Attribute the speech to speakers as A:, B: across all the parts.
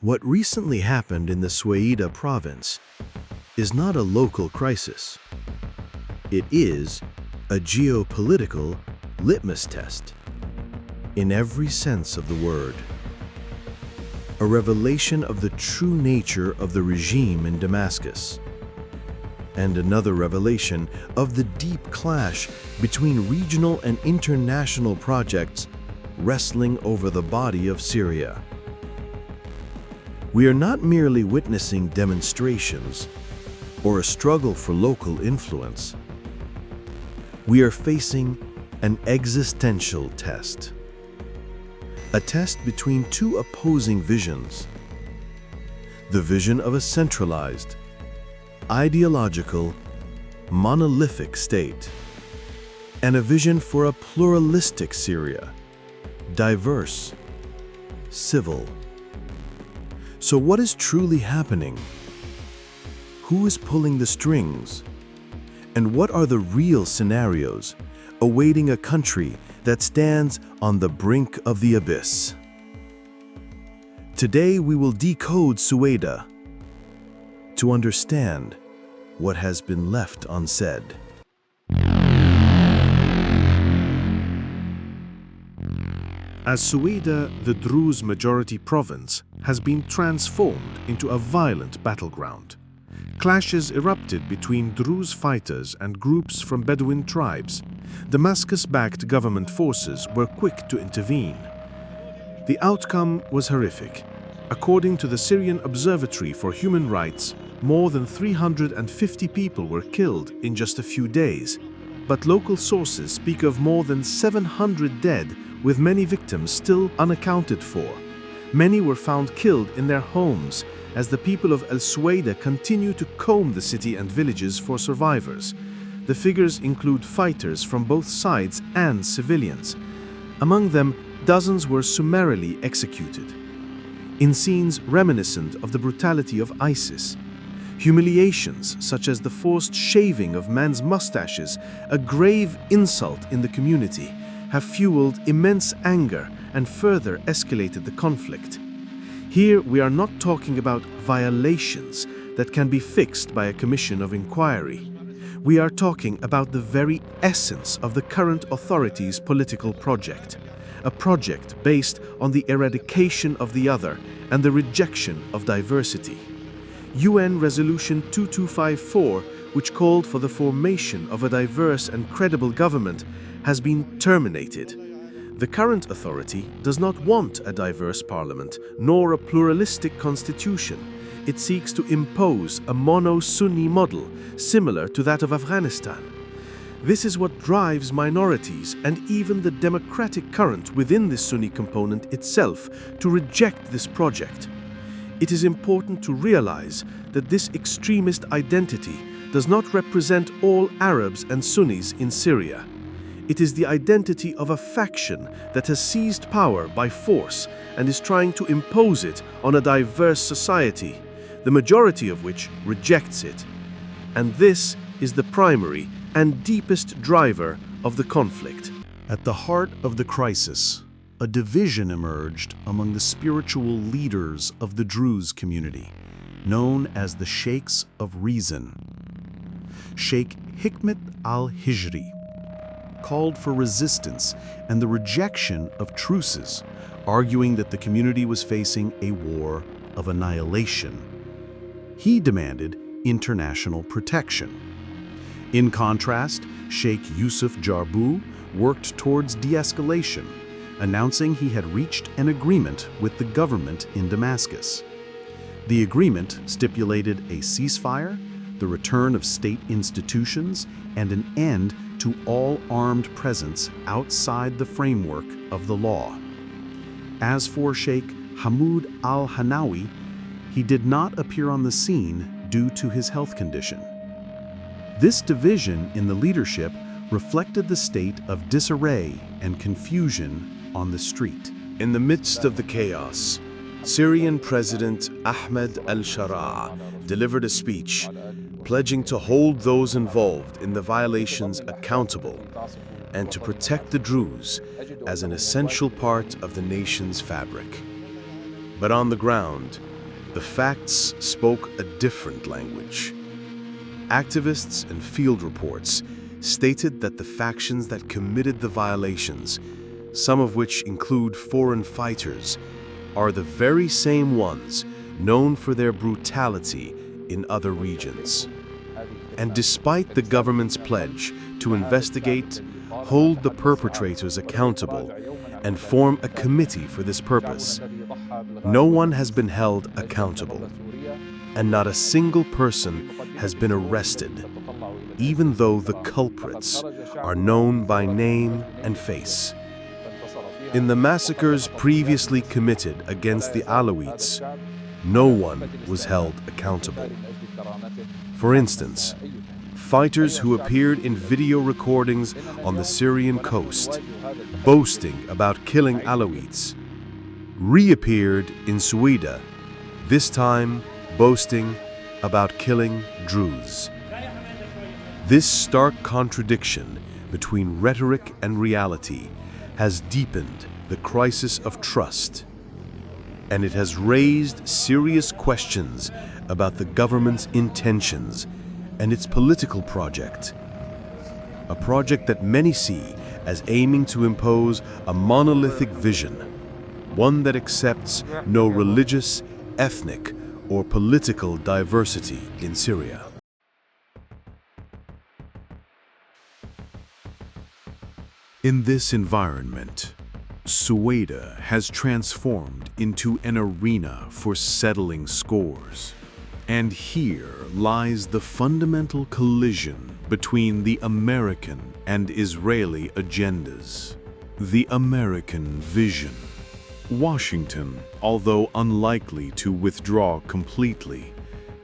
A: What recently happened in the Suwayda province is not a local crisis. It is a geopolitical litmus test, in every sense of the word. A revelation of the true nature of the regime in Damascus, and another revelation of the deep clash between regional and international projects wrestling over the body of Syria. We are not merely witnessing demonstrations or a struggle for local influence. We are facing an existential test. A test between two opposing visions. The vision of a centralized, ideological, monolithic state, and a vision for a pluralistic Syria, diverse, civil. So what is truly happening? Who is pulling the strings? And what are the real scenarios awaiting a country that stands on the brink of the abyss? Today we will decode Suwayda to understand what has been left unsaid.
B: As Suwayda, the Druze majority province, has been transformed into a violent battleground. Clashes erupted between Druze fighters and groups from Bedouin tribes. Damascus-backed government forces were quick to intervene. The outcome was horrific. According to the Syrian Observatory for Human Rights, more than 350 people were killed in just a few days. But local sources speak of more than 700 dead, with many victims still unaccounted for. Many were found killed in their homes as the people of Suwayda continue to comb the city and villages for survivors. The figures include fighters from both sides and civilians. Among them, dozens were summarily executed. In scenes reminiscent of the brutality of ISIS, humiliations such as the forced shaving of men's mustaches, a grave insult in the community, have fueled immense anger and further escalated the conflict. Here we are not talking about violations that can be fixed by a commission of inquiry. We are talking about the very essence of the current authorities' political project, a project based on the eradication of the other and the rejection of diversity. UN Resolution 2254, which called for the formation of a diverse and credible government, has been terminated. The current authority does not want a diverse parliament nor a pluralistic constitution. It seeks to impose a mono-Sunni model similar to that of Afghanistan. This is what drives minorities and even the democratic current within the Sunni component itself to reject this project. It is important to realize that this extremist identity does not represent all Arabs and Sunnis in Syria. It is the identity of a faction that has seized power by force and is trying to impose it on a diverse society, the majority of which rejects it. And this is the primary and deepest driver of the conflict.
C: At the heart of the crisis, a division emerged among the spiritual leaders of the Druze community, known as the Sheikhs of Reason. Sheikh Hikmet al-Hijri called for resistance and the rejection of truces, arguing that the community was facing a war of annihilation. He demanded international protection. In contrast, Sheikh Yusuf Jarbu worked towards de-escalation, announcing he had reached an agreement with the government in Damascus. The agreement stipulated a ceasefire, the return of state institutions, and an end to all armed presence outside the framework of the law. As for Sheikh Hamoud al-Hanawi, he did not appear on the scene due to his health condition. This division in the leadership reflected the state of disarray and confusion on the street.
A: In the midst of the chaos, Syrian President Ahmed al-Sharaa delivered a speech pledging to hold those involved in the violations accountable and to protect the Druze as an essential part of the nation's fabric. But on the ground, the facts spoke a different language. Activists and field reports stated that the factions that committed the violations, some of which include foreign fighters, are the very same ones known for their brutality in other regions. And despite the government's pledge to investigate, hold the perpetrators accountable, and form a committee for this purpose, no one has been held accountable, and not a single person has been arrested, even though the culprits are known by name and face. In the massacres previously committed against the Alawites, no one was held accountable. For instance, fighters who appeared in video recordings on the Syrian coast, boasting about killing Alawites, reappeared in Suwayda, this time boasting about killing Druze. This stark contradiction between rhetoric and reality has deepened the crisis of trust, and it has raised serious questions about the government's intentions and its political project, a project that many see as aiming to impose a monolithic vision, one that accepts no religious, ethnic, or political diversity in Syria.
C: In this environment, Suwayda has transformed into an arena for settling scores. And here lies the fundamental collision between the American and Israeli agendas. The American vision. Washington, although unlikely to withdraw completely,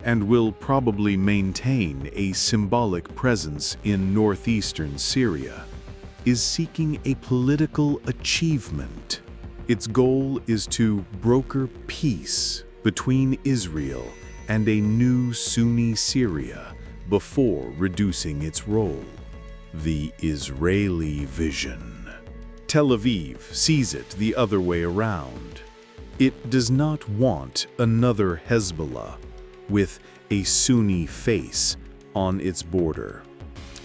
C: and will probably maintain a symbolic presence in northeastern Syria, is seeking a political achievement. Its goal is to broker peace between Israel and a new Sunni Syria before reducing its role. The Israeli vision. Tel Aviv sees it the other way around. It does not want another Hezbollah with a Sunni face on its border.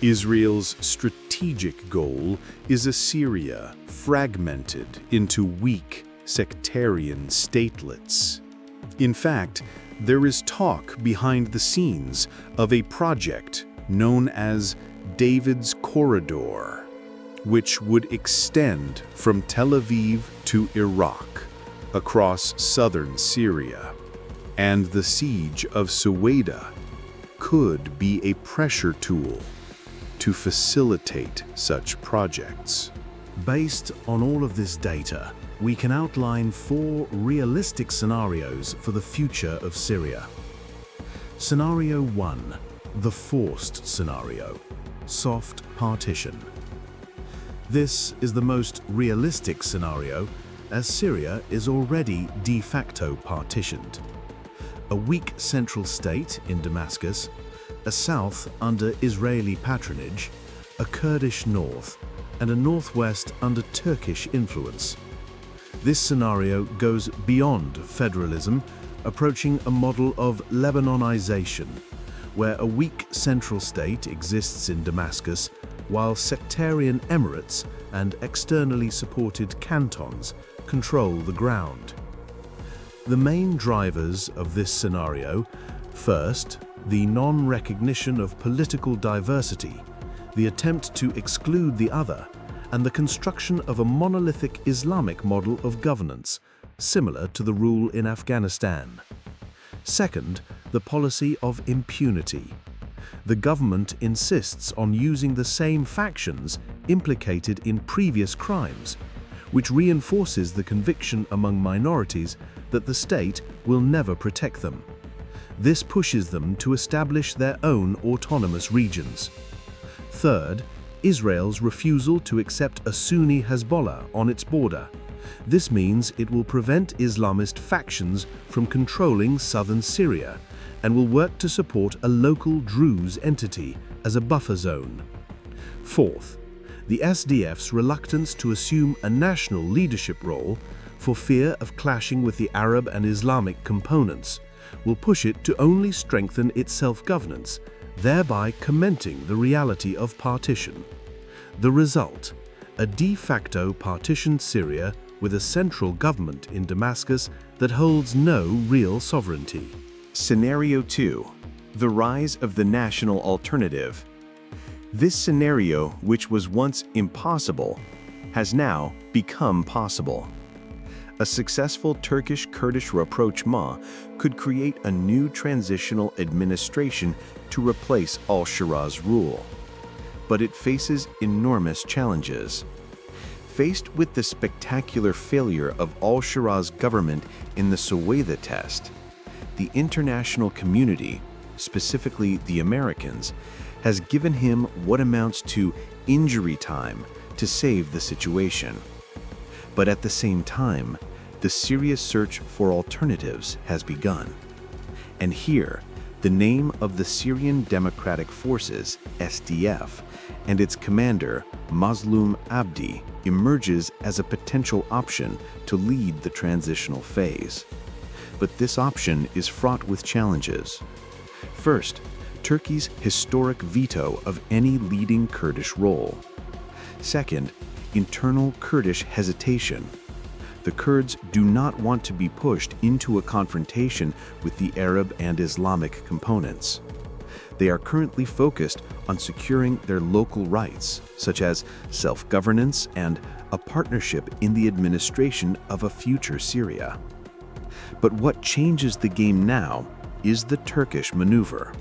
C: Israel's strategic goal is a Syria fragmented into weak, sectarian statelets. In fact, there is talk behind the scenes of a project known as David's Corridor, which would extend from Tel Aviv to Iraq, across southern Syria. And the siege of Suwayda could be a pressure tool to facilitate such projects. Based on all of this data, we can outline 4 realistic scenarios for the future of Syria. Scenario 1, the forced scenario, soft partition. This is the most realistic scenario, as Syria is already de facto partitioned. A weak central state in Damascus, a south under Israeli patronage, a Kurdish north, and a northwest under Turkish influence. This scenario goes beyond federalism, approaching a model of Lebanonization, where a weak central state exists in Damascus, while sectarian emirates and externally supported cantons control the ground. The main drivers of this scenario: first, the non-recognition of political diversity, the attempt to exclude the other, and the construction of a monolithic Islamic model of governance, similar to the rule in Afghanistan. Second, the policy of impunity. The government insists on using the same factions implicated in previous crimes, which reinforces the conviction among minorities that the state will never protect them. This pushes them to establish their own autonomous regions. Third, Israel's refusal to accept a Sunni Hezbollah on its border. This means it will prevent Islamist factions from controlling southern Syria and will work to support a local Druze entity as a buffer zone. Fourth, the SDF's reluctance to assume a national leadership role
B: for fear of clashing with the Arab and Islamic components, will push it to only strengthen its self-governance, thereby cementing the reality of partition. The result: a de facto partitioned Syria with a central government in Damascus that holds no real sovereignty.
A: Scenario 2. The rise of the national alternative. This scenario, which was once impossible, has now become possible. A successful Turkish-Kurdish rapprochement could create a new transitional administration to replace al-Shara's rule. But it faces enormous challenges. Faced with the spectacular failure of al-Shara's government in the Suwayda test, the international community, specifically the Americans, has given him what amounts to injury time to save the situation. But at the same time, the serious search for alternatives has begun. And here, the name of the Syrian Democratic Forces, SDF, and its commander, Mazloum Abdi, emerges as a potential option to lead the transitional phase. But this option is fraught with challenges. First, Turkey's historic veto of any leading Kurdish role. Second, internal Kurdish hesitation. The Kurds do not want to be pushed into a confrontation with the Arab and Islamic components. They are currently focused on securing their local rights, such as self-governance and a partnership in the administration of a future Syria. But what changes the game now is the Turkish maneuver.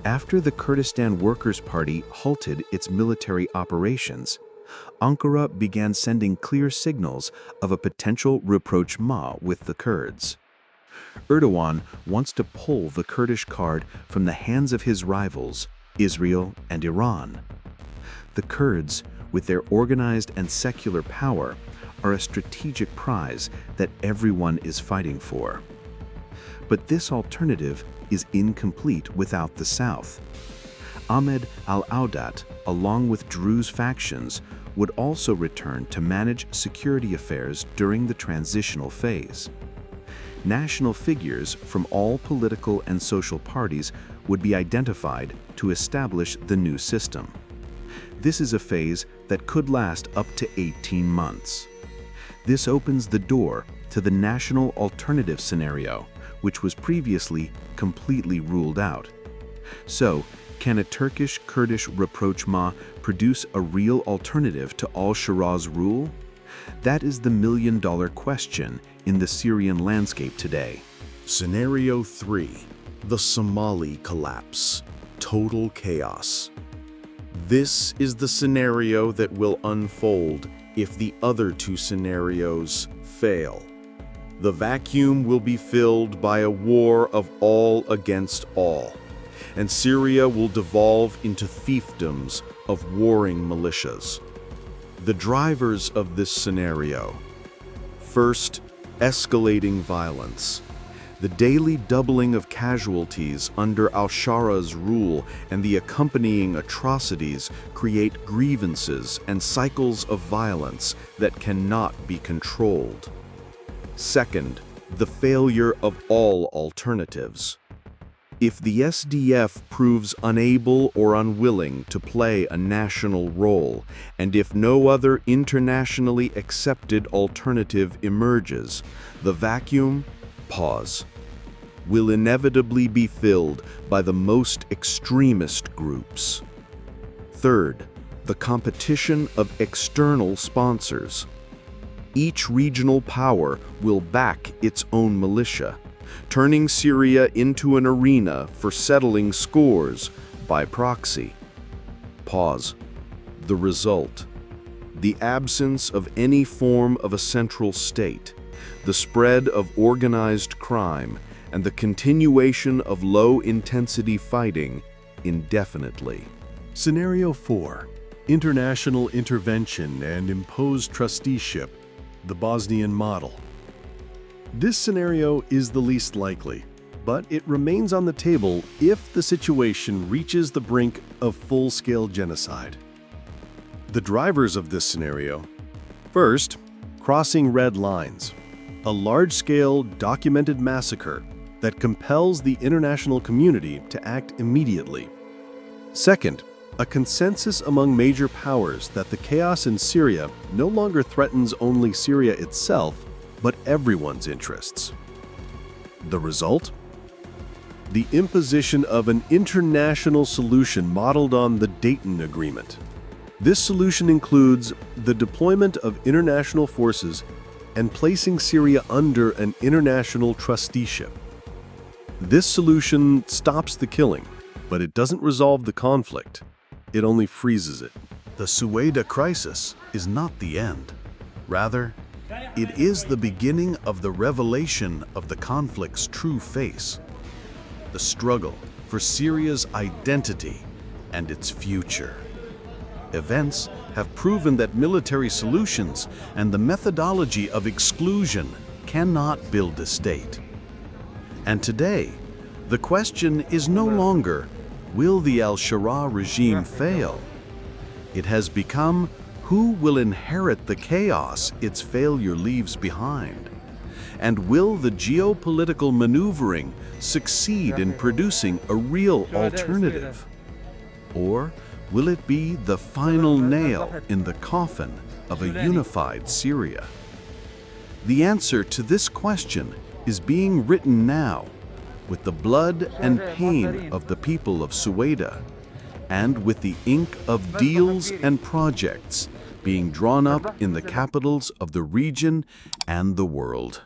A: After the Kurdistan Workers' Party halted its military operations, Ankara began sending clear signals of a potential rapprochement with the Kurds. Erdogan wants to pull the Kurdish card from the hands of his rivals, Israel and Iran. The Kurds, with their organized and secular power, are a strategic prize that everyone is fighting for. But this alternative is incomplete without the South. Ahmed al-Audat, along with Druze factions, would also return to manage security affairs during the transitional phase. National figures from all political and social parties would be identified to establish the new system. This is a phase that could last up to 18 months. This opens the door to the national alternative scenario, which was previously completely ruled out. So, can a Turkish-Kurdish rapprochement produce a real alternative to al-Shara's rule? That is the million-dollar question in the Syrian landscape today.
C: Scenario 3. The Somali collapse. Total chaos. This is the scenario that will unfold if the other two scenarios fail. The vacuum will be filled by a war of all against all, and Syria will devolve into fiefdoms of warring militias. The drivers of this scenario: first, escalating violence. The daily doubling of casualties under al-Shara's rule and the accompanying atrocities create grievances and cycles of violence that cannot be controlled. Second, the failure of all alternatives. If the SDF proves unable or unwilling to play a national role, and if no other internationally accepted alternative emerges, the vacuum, will inevitably be filled by the most extremist groups. Third, the competition of external sponsors. Each regional power will back its own militia, turning Syria into an arena for settling scores by proxy. The result: the absence of any form of a central state, the spread of organized crime, and the continuation of low-intensity fighting indefinitely. Scenario 4. International intervention and imposed trusteeship. The Bosnian model. This scenario is the least likely, but it remains on the table if the situation reaches the brink of full-scale genocide. The drivers of this scenario: first,
A: crossing red lines, a large-scale documented massacre that compels the international community to act immediately. Second, a consensus among major powers that the chaos in Syria no longer threatens only Syria itself, but everyone's interests. The result? The imposition of an international solution modeled on the Dayton Agreement. This solution includes the deployment of international forces and placing Syria under an international trusteeship. This solution stops the killing, but it doesn't resolve the conflict. It only freezes it.
C: The Suwayda crisis is not the end. Rather, it is the beginning of the revelation of the conflict's true face. The struggle for Syria's identity and its future. Events have proven that military solutions and the methodology of exclusion cannot build a state. And today, the question is no longer, will the al-Sharaa regime fail? It has become, who will inherit the chaos its failure leaves behind? And will the geopolitical maneuvering succeed in producing a real alternative? Or will it be the final nail in the coffin of a unified Syria? The answer to this question is being written now, with the blood and pain of the people of Suwayda, and with the ink of deals and projects being drawn up in the capitals of the region and the world.